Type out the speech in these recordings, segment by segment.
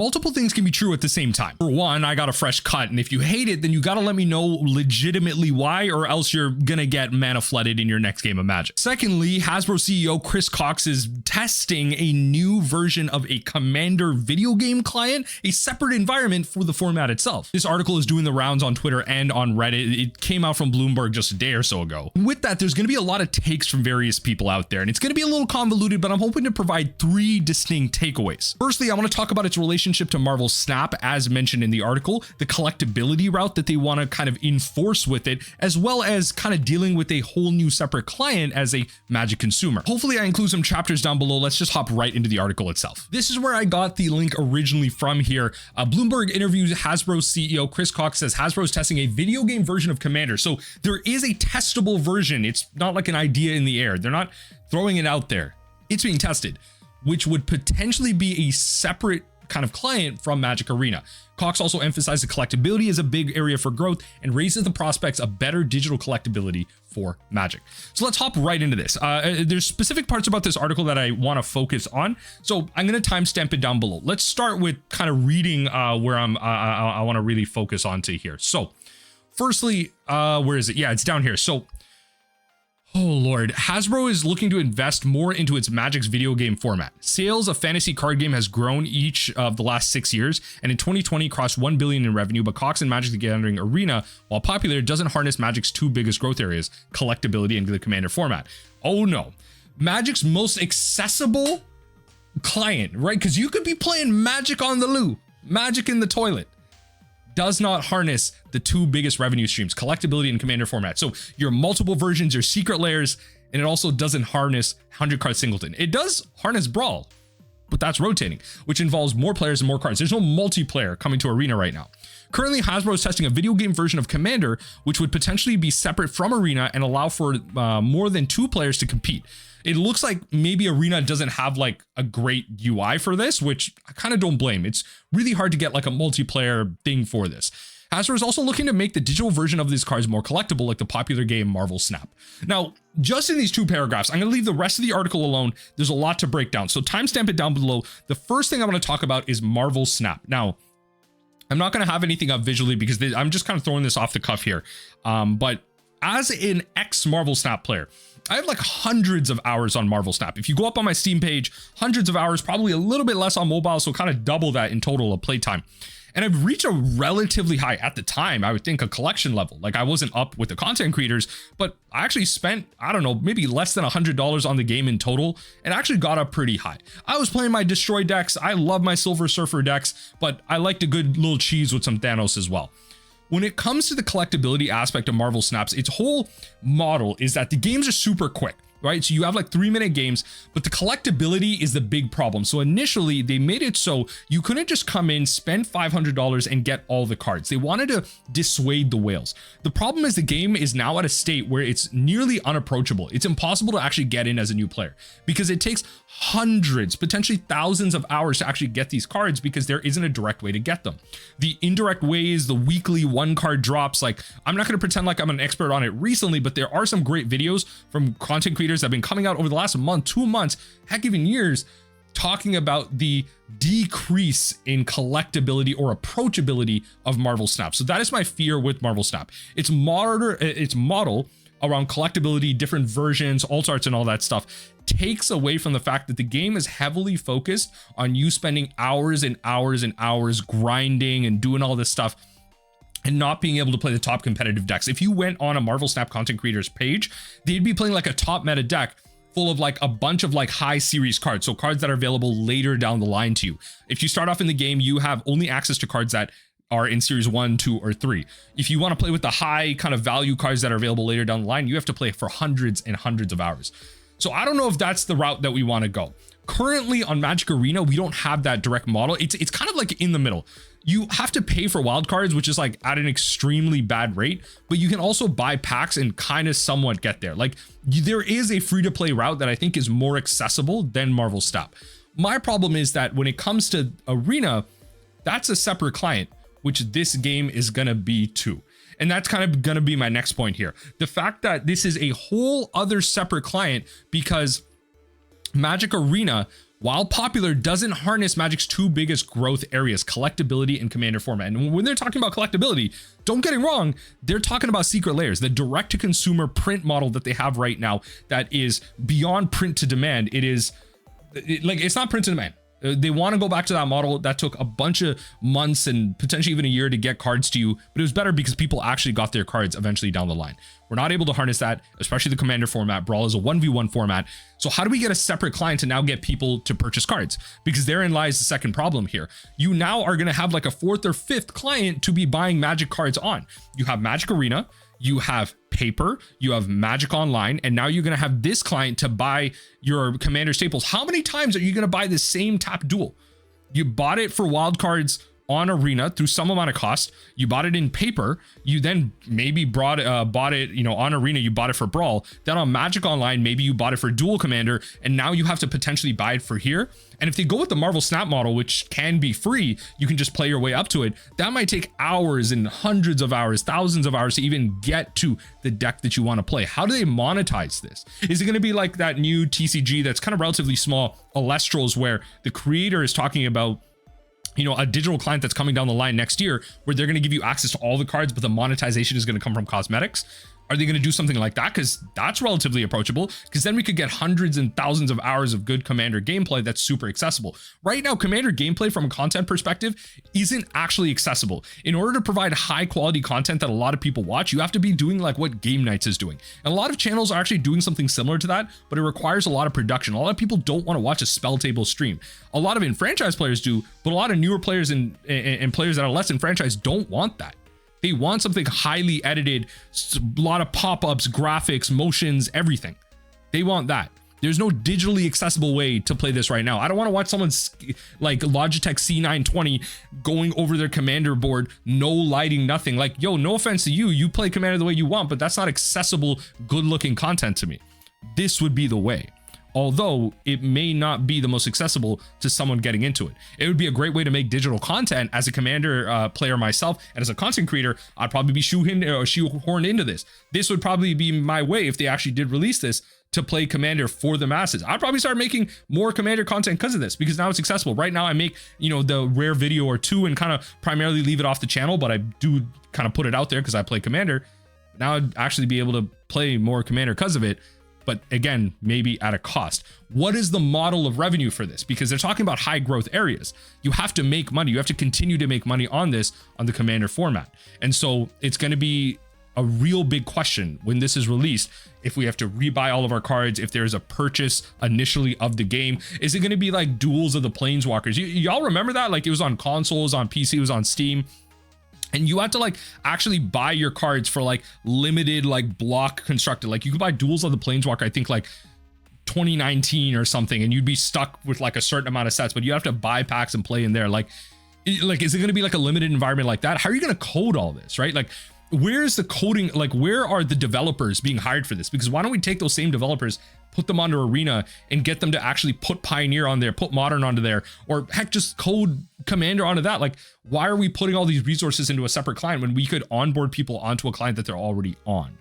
Multiple things can be true at the same time. For one, I got a fresh cut, and if you hate it, then you gotta let me know legitimately why, or else you're gonna get mana flooded in your next game of Magic. Secondly, Hasbro CEO Chris Cox is testing a new version of a Commander video game client, a separate environment for the format itself. This article is doing the rounds on Twitter and on Reddit. It came out from Bloomberg just a day or so ago. With that, there's gonna be a lot of takes from various people out there, and it's gonna be a little convoluted, but I'm hoping to provide 3 distinct takeaways. Firstly, I want to talk about its relationship to Marvel Snap, as mentioned in the article, the collectability route that they want to kind of enforce with it, as well as kind of dealing with a whole new separate client as a Magic consumer. Hopefully I include some chapters down below. Let's just hop right into the article itself. This is where I got the link originally from here. Bloomberg interviews Hasbro CEO Chris Cox, says Hasbro is testing a video game version of Commander. So there is a testable version. It's not like an idea in the air. They're not throwing it out there. It's being tested, which would potentially be a separate kind of client from Magic Arena. Cox also emphasized that collectability is a big area for growth and raises the prospects of better digital collectability for Magic. So let's hop right into this. There's specific parts about this article that I want to focus on, so I'm going to timestamp it down below. Let's start with kind of reading where I want to really focus on to here. So firstly, where is it? Yeah, it's down here. So oh Lord, Hasbro is looking to invest more into its Magic's video game format. Sales of fantasy card game has grown each of the last 6 years, and in 2020 crossed 1 billion in revenue, but Cox and Magic the Gathering Arena, while popular, doesn't harness Magic's 2 biggest growth areas, collectability and the Commander format. Oh no, Magic's most accessible client, right? Because you could be playing Magic on the loo, Magic in the toilet, does not harness the 2 biggest revenue streams, collectability and Commander format. So your multiple versions, your secret layers, and it also doesn't harness 100 card singleton. It does harness Brawl, but that's rotating, which involves more players and more cards. There's no multiplayer coming to Arena right now. Currently, Hasbro is testing a video game version of Commander, which would potentially be separate from Arena and allow for more than 2 players to compete. It looks like maybe Arena doesn't have like a great UI for this, which I kind of don't blame. It's really hard to get like a multiplayer thing for this. Hasbro is also looking to make the digital version of these cards more collectible, like the popular game Marvel Snap. Now, just in these 2 paragraphs, I'm going to leave the rest of the article alone. There's a lot to break down, so timestamp it down below. The first thing I want to talk about is Marvel Snap. Now, I'm not going to have anything up visually because I'm just kind of throwing this off the cuff here. But as an ex-Marvel Snap player, I have like hundreds of hours on Marvel Snap. If you go up on my Steam page, hundreds of hours, probably a little bit less on mobile, so kind of double that in total of playtime. And I've reached a relatively high, at the time, I would think a collection level. Like I wasn't up with the content creators, but I actually spent, I don't know, maybe less than $100 on the game in total, and actually got up pretty high. I was playing my Destroy decks. I love my Silver Surfer decks, but I liked a good little cheese with some Thanos as well. When it comes to the collectability aspect of Marvel Snaps, its whole model is that the games are super quick, right? So you have like 3-minute games, but the collectability is the big problem. So initially they made it so you couldn't just come in, spend $500 and get all the cards. They wanted to dissuade the whales. The problem is the game is now at a state where it's nearly unapproachable. It's impossible to actually get in as a new player because it takes hundreds, potentially thousands of hours to actually get these cards because there isn't a direct way to get them. The indirect ways, the weekly 1-card drops, like I'm not going to pretend like I'm an expert on it recently, but there are some great videos from content creators that have been coming out over the last month, 2 months, heck, even years, talking about the decrease in collectability or approachability of Marvel Snap. So that is my fear with Marvel Snap. Its model around collectability, different versions, alt arts and all that stuff takes away from the fact that the game is heavily focused on you spending hours and hours and hours grinding and doing all this stuff and not being able to play the top competitive decks. If you went on a Marvel Snap content creators page, they'd be playing like a top meta deck full of like a bunch of like high series cards. So cards that are available later down the line to you. If you start off in the game, you have only access to cards that are in series 1, 2, or 3. If you want to play with the high kind of value cards that are available later down the line, you have to play for hundreds and hundreds of hours. So I don't know if that's the route that we want to go. Currently on Magic Arena, we don't have that direct model. It's kind of like in the middle. You have to pay for wild cards, which is like at an extremely bad rate, but you can also buy packs and kind of somewhat get there. Like there is a free to play route that I think is more accessible than Marvel Snap. My problem is that when it comes to Arena, that's a separate client, which this game is going to be too. And that's kind of going to be my next point here. The fact that this is a whole other separate client because Magic Arena while popular, doesn't harness Magic's two biggest growth areas, collectability and commander format. And when they're talking about collectability, don't get it wrong, they're talking about secret layers, the direct to consumer print model that they have right now that is beyond print to demand. It's not print to demand. They want to go back to that model that took a bunch of months and potentially even a year to get cards to you, but it was better because people actually got their cards eventually down the line. We're not able to harness that, especially the commander format. Brawl is a 1v1 format. So how do we get a separate client to now get people to purchase cards? Because therein lies the second problem here. You now are going to have like a fourth or fifth client to be buying Magic cards on. You have Magic Arena, you have paper, you have Magic Online, and now you're going to have this client to buy your commander staples. How many times are you going to buy the same tap duel? You bought it for wild cards on Arena through some amount of cost. You bought it in paper. You then maybe bought it, on Arena, you bought it for Brawl. Then on Magic Online, maybe you bought it for Dual Commander, and now you have to potentially buy it for here. And if they go with the Marvel Snap model, which can be free, you can just play your way up to it. That might take hours and hundreds of hours, thousands of hours to even get to the deck that you want to play. How do they monetize this? Is it going to be like that new TCG that's kind of relatively small, Alestrals, where the creator is talking about a digital client that's coming down the line next year where they're going to give you access to all the cards, but the monetization is going to come from cosmetics? Are they going to do something like that? Because that's relatively approachable, because then we could get hundreds and thousands of hours of good Commander gameplay that's super accessible. Right now, Commander gameplay from a content perspective isn't actually accessible. In order to provide high quality content that a lot of people watch, you have to be doing like what Game Nights is doing. And a lot of channels are actually doing something similar to that, but it requires a lot of production. A lot of people don't want to watch a spell table stream. A lot of enfranchised players do, but a lot of newer players and players that are less enfranchised don't want that. They want something highly edited, a lot of pop-ups, graphics, motions, everything. They want that. There's no digitally accessible way to play this right now. I don't want to watch someone's like Logitech C920 going over their commander board, no lighting, nothing. Like, yo, no offense to you, you play commander the way you want, but that's not accessible, good-looking content to me. This would be the way. Although it may not be the most accessible to someone getting into it. It would be a great way to make digital content. As a commander player myself, and as a content creator, I'd probably be shoehorned into this. This would probably be my way, if they actually did release this, to play commander for the masses. I'd probably start making more commander content because of this, because now it's accessible. Right now I make, the rare video or two and kind of primarily leave it off the channel, but I do kind of put it out there because I play commander. Now I'd actually be able to play more commander because of it. But again, maybe at a cost. What is the model of revenue for this? Because they're talking about high growth areas. You have to make money. You have to continue to make money on this, on the commander format. And so it's going to be a real big question when this is released. If we have to rebuy all of our cards, if there's a purchase initially of the game, is it going to be like Duels of the Planeswalkers? Y'all remember that? Like, it was on consoles, on PC, it was on Steam. And you had to like actually buy your cards for like limited like block constructed. Like, you could buy Duels of the Planeswalker, I think like 2019 or something, and you'd be stuck with like a certain amount of sets, but you have to buy packs and play in there. Like, is it going to be like a limited environment like that? How are you going to code all this, right? Like, where's the coding? Like, where are the developers being hired for this? Because why don't we take those same developers, put them onto Arena, and get them to actually put Pioneer on there, put Modern onto there, or heck, just code Commander onto that? Like, why are we putting all these resources into a separate client when we could onboard people onto a client that they're already on,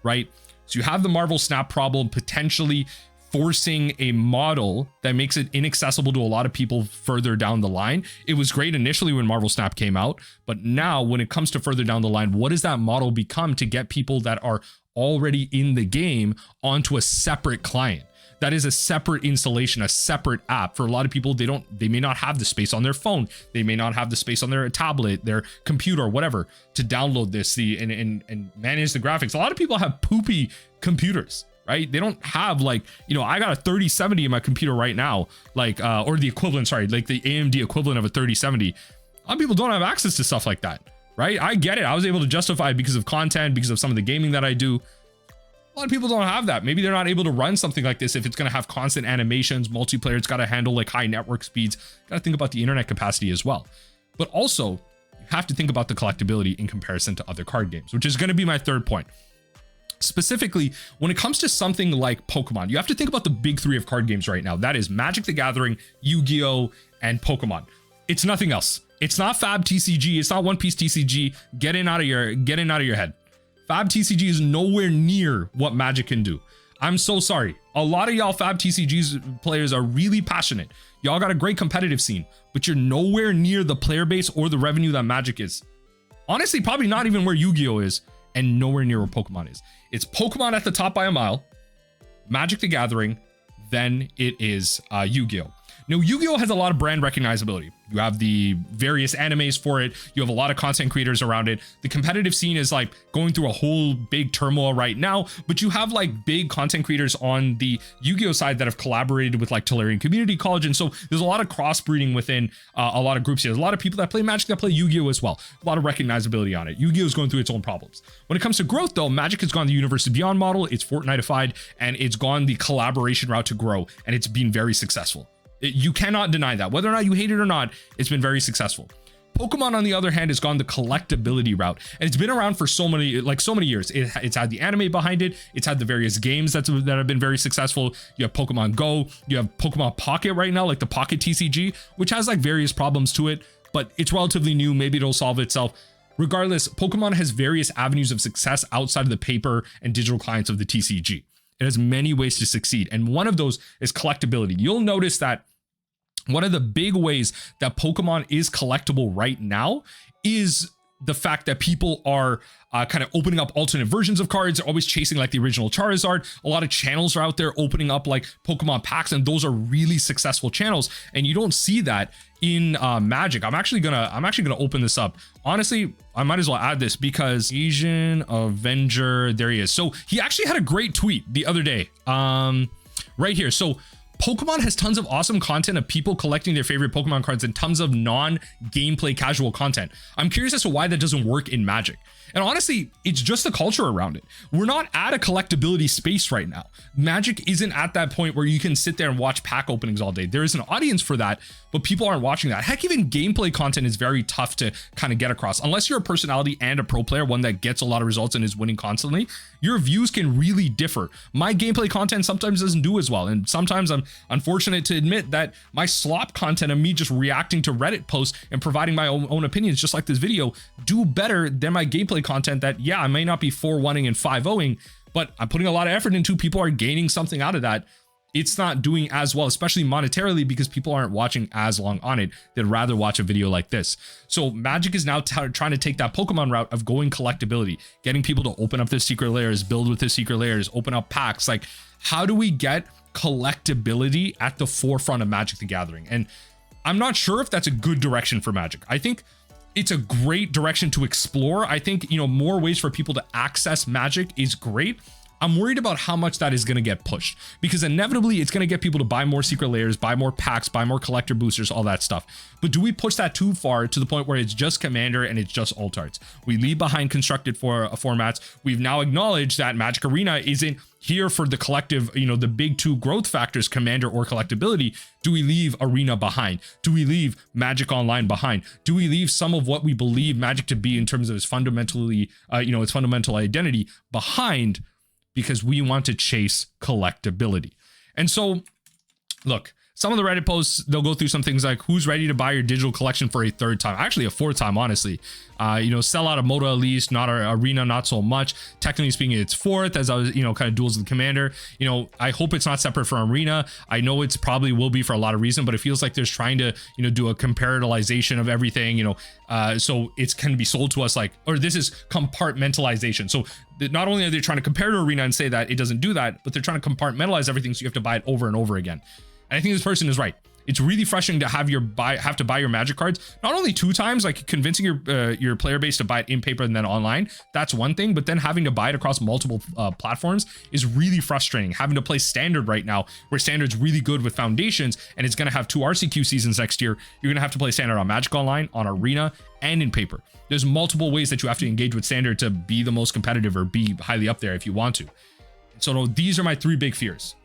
right? So you have the Marvel Snap problem potentially forcing a model that makes it inaccessible to a lot of people further down the line. It was great initially when Marvel Snap came out, but now when it comes to further down the line, what does that model become to get people that are already in the game onto a separate client? That is a separate installation, a separate app. For a lot of people, they may not have the space on their phone. They may not have the space on their tablet, their computer, whatever, to download this and manage the graphics. A lot of people have poopy computers, right? They don't have like, I got a 3070 in my computer right now, like, or the equivalent, sorry, like the AMD equivalent of a 3070. A lot of people don't have access to stuff like that, right? I get it. I was able to justify it because of content, because of some of the gaming that I do. A lot of people don't have that. Maybe they're not able to run something like this if it's going to have constant animations, multiplayer. It's got to handle like high network speeds. Got to think about the internet capacity as well. But also, you have to think about the collectability in comparison to other card games, which is going to be my third point. Specifically, when it comes to something like Pokemon, you have to think about the big three of card games right now. That is Magic the Gathering, Yu-Gi-Oh, and Pokemon. It's nothing else. It's not Fab TCG. It's not One Piece TCG. Get in out of your head. Fab TCG is nowhere near what Magic can do. I'm so sorry. A lot of y'all Fab TCGs players are really passionate. Y'all got a great competitive scene, but you're nowhere near the player base or the revenue that Magic is. Honestly, probably not even where Yu-Gi-Oh is, and nowhere near where Pokemon is. It's Pokemon at the top by a mile, Magic the Gathering, then it is Yu-Gi-Oh. Now, Yu-Gi-Oh has a lot of brand recognizability. You have the various animes for it. You have a lot of content creators around it. The competitive scene is like going through a whole big turmoil right now, but you have like big content creators on the Yu-Gi-Oh side that have collaborated with like Tolarian Community College. And so there's a lot of crossbreeding within a lot of groups here. There's a lot of people that play Magic that play Yu-Gi-Oh as well. A lot of recognizability on it. Yu-Gi-Oh is going through its own problems. When it comes to growth though, Magic has gone the Universes Beyond model. It's Fortnite-ified and it's gone the collaboration route to grow, and it's been very successful. You cannot deny that. Whether or not you hate it or not, it's been very successful. Pokemon, on the other hand, has gone the collectability route, and it's been around for so many years. It's had the anime behind it. It's had the various games that have been very successful. You have Pokemon Go. You have Pokemon Pocket right now, like the Pocket TCG, which has like various problems to it, but it's relatively new. Maybe it'll solve itself. Regardless, Pokemon has various avenues of success outside of the paper and digital clients of the TCG. It has many ways to succeed, and one of those is collectability. You'll notice that one of the big ways that Pokemon is collectible right now is the fact that people are kind of opening up alternate versions of cards. They're always chasing like the original Charizard. A lot of channels are out there opening up like Pokemon packs, and those are really successful channels. And you don't see that in Magic. I'm actually gonna open this up. Honestly, I might as well add this because Asian Avenger, there he is. So he actually had a great tweet the other day, right here. So Pokemon has tons of awesome content of people collecting their favorite Pokemon cards and tons of non-gameplay casual content. I'm curious as to why that doesn't work in Magic. And honestly, it's just the culture around it. We're not at a collectability space right now. Magic isn't at that point where you can sit there and watch pack openings all day. There is an audience for that, but people aren't watching that. Heck, even gameplay content is very tough to kind of get across. Unless you're a personality and a pro player, one that gets a lot of results and is winning constantly, your views can really differ. My gameplay content sometimes doesn't do as well. And sometimes I'm unfortunate to admit that my slop content of me just reacting to Reddit posts and providing my own opinions, just like this video, do better than my gameplay content that, yeah, I may not be 4-1ing and 5-0ing, but I'm putting a lot of effort into. People are gaining something out of that. It's not doing as well, especially monetarily, because people aren't watching as long on it. They'd rather watch a video like this. So Magic is now trying to take that Pokemon route of going collectability, getting people to open up their secret layers, build with their secret layers, open up packs. Like, how do we get collectability at the forefront of Magic the Gathering? And I'm not sure if that's a good direction for Magic. I think it's a great direction to explore. I think, you know, more ways for people to access Magic is great. I'm worried about how much that is going to get pushed, because inevitably it's going to get people to buy more secret layers, buy more packs, buy more collector boosters, all that stuff. But do we push that too far to the point where it's just Commander and it's just alt arts? We leave behind constructed formats. We've now acknowledged that Magic Arena isn't here for the collective, you know, the big two growth factors, Commander or collectability. Do we leave Arena behind? Do we leave Magic Online behind? Do we leave some of what we believe Magic to be in terms of its fundamentally, its fundamental identity behind, because we want to chase collectability? And so, look, some of the Reddit posts, they'll go through some things like, who's ready to buy your digital collection for a third time? Actually, a fourth time, honestly. Sell out of Moto at least, not Arena, not so much. Technically speaking, it's fourth, as I was, kind of duels with the Commander. I hope it's not separate from Arena. I know it's probably will be for a lot of reasons, but it feels like there's trying to, do a compartmentalization of everything, so it's can be sold to us like, or this is compartmentalization. So not only are they trying to compare to Arena and say that it doesn't do that, but they're trying to compartmentalize everything, so you have to buy it over and over again. And I think this person is right. It's really frustrating to have to buy your Magic cards not only 2 times, like convincing your player base to buy it in paper and then online. That's one thing, but then having to buy it across multiple platforms is really frustrating. Having to play Standard right now, where Standard's really good with Foundations, and it's going to have 2 RCQ seasons next year. You're going to have to play Standard on Magic Online, on Arena, and in paper. There's multiple ways that you have to engage with Standard to be the most competitive or be highly up there if you want to. So these are my 3 big fears.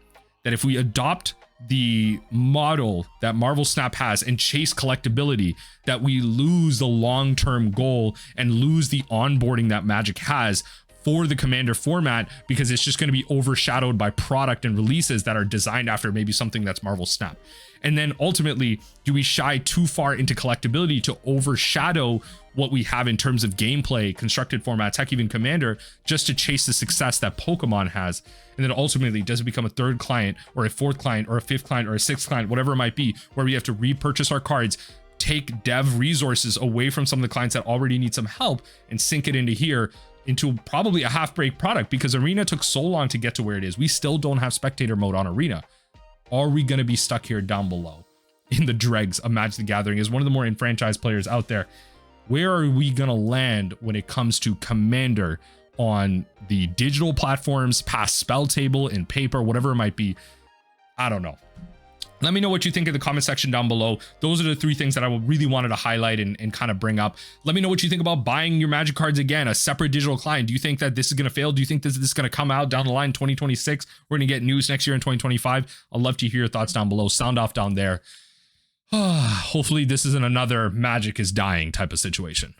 That if we adopt the model that Marvel Snap has and chase collectability, that we lose the long-term goal and lose the onboarding that Magic has for the Commander format, because it's just going to be overshadowed by product and releases that are designed after maybe something that's Marvel Snap. And then ultimately, do we shy too far into collectability to overshadow what we have in terms of gameplay, constructed formats, heck, even Commander, just to chase the success that Pokemon has? And then ultimately, does it become a third client or a fourth client or a fifth client or a sixth client, whatever it might be, where we have to repurchase our cards, take dev resources away from some of the clients that already need some help and sink it into here, into probably a half-break product, because Arena took so long to get to where it is. We still don't have spectator mode on Arena. Are we going to be stuck here down below in the dregs of Magic the Gathering as one of the more enfranchised players out there? Where are we going to land when it comes to Commander on the digital platforms, past spell table, in paper, whatever it might be? I don't know. Let me know what you think in the comment section down below. Those are the 3 things that I really wanted to highlight and kind of bring up. Let me know what you think about buying your Magic cards again, a separate digital client. Do you think that this is going to fail? Do you think this is going to come out down the line in 2026? We're going to get news next year in 2025. I'd love to hear your thoughts down below. Sound off down there. Hopefully this isn't another Magic is dying type of situation.